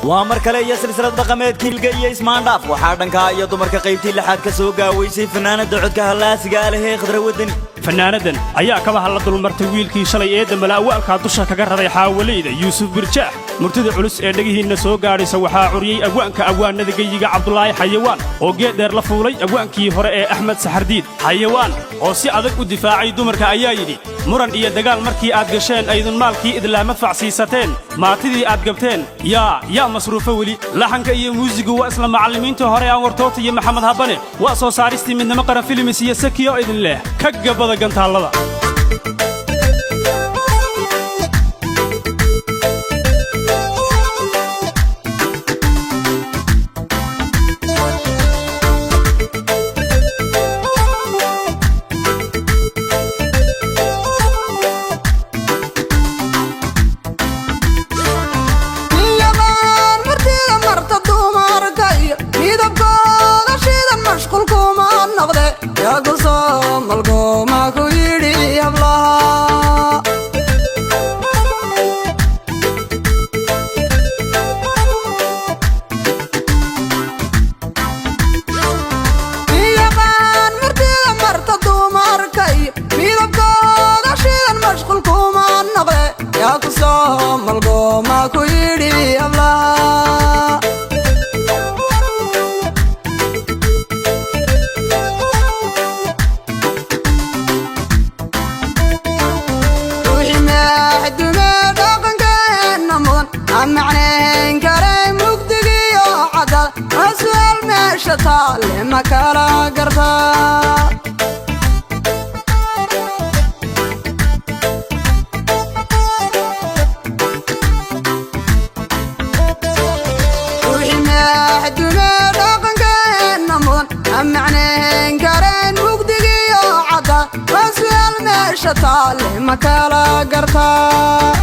وامر كلا يا سلسلة دقمات كيلقا يا اسمان داف وحادن كا يا دمر كقيبتي لحد كسوقا ويسي فنانة دعوت كهلا سقاله خضر ودني فنانة ayaa kaba hadal martay wiilkii shalay ee damala awaalka dusha kaga raray xaawileyda Yuusuf Birjaax murtida culus ee dhagihiina soo gaaraysa waxa curiyay agwaanka agwaanada geeyiga Cabdullaahi Xayawaan oo geed dheer la fuulay agwaankii hore ee Axmed Saxardiid Xayawaan oo si adag u difaacay dumarka ayaa yidhi muran iyo dagaal markii aad gasheen aydun maalkii idlaamad facsiisateen maatidii aad gabteen yaa masruufa wali laxanka iyo muusigu waa isla macallimiinta hore aan wartoota iyo Maxamed Habane waa soo saaristii midnimo qaran filmis iyo sakiyo idin leh ka gabada gantaalada لما كلا قرطا روحي ما حد ما داقن كان نمضن أم عنين كارين مقدقي عدا واسوال ما شطا لما كلا قرطا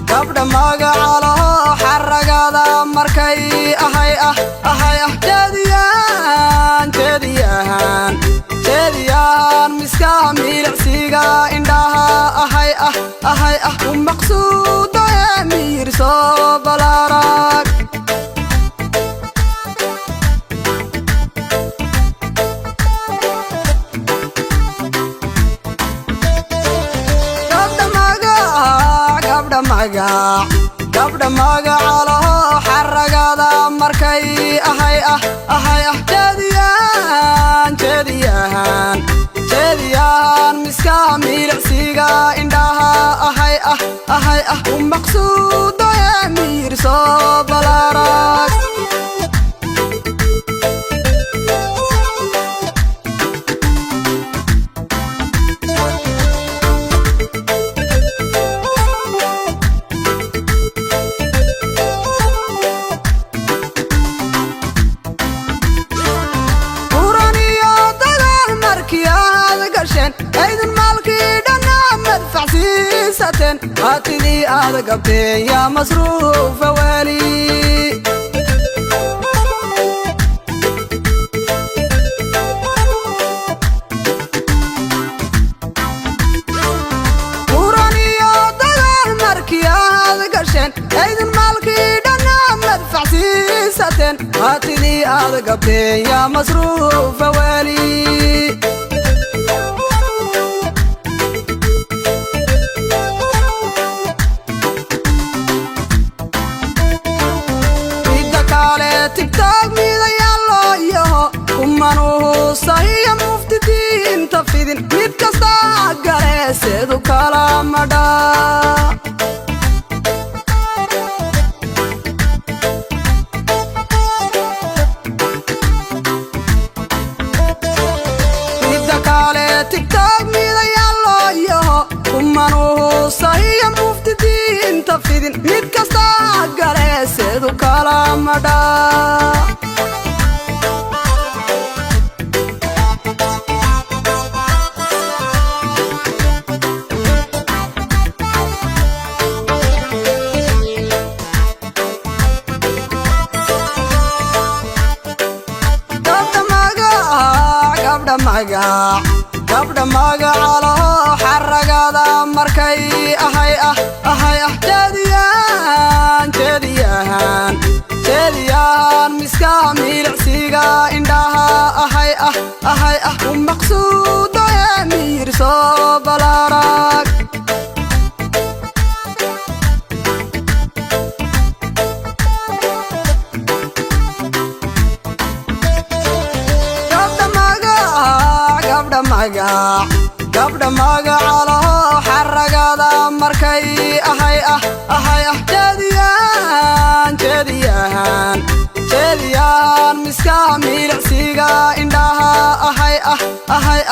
قبل ما قاله حرقادا مركي أهي تديان مسكامي لعسيقا إنداها أهي ومقصود يمير صوب العراق قبل ما قاله حرقادا مركي أهي تديان مسكامي لعسيقا إنداها أهي ومقصود يمير صوب العراق أيضا مالكي دنا مدفع سيساتين هاتذي أدقبتين يا مصروف والي وراني يا ماركي أدقشين أيضا مالكي دنا مدفع سيساتين هاتذي أدقبتين يا مصروف والي تكتاك ميدا يالله يهو كمانوه صحيح مفتدين تفيدين ميد كستا قري سيدو كلام مدى ميدا كالي تكتاك ميدا يالله يهو كمانوه صحيح مفتدين تفيدين ميد كستا قري سيدو كلام مدى magac gabdha magacalo xaragada markay ahay jeediyan miska milicsiga indhaha ahay maqsuudo miirso balarag gabdha magacalo xaragada markay ahay jeediyan miska milicsiga indhaha ahay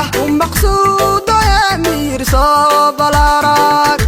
maqsuudo miirso balarag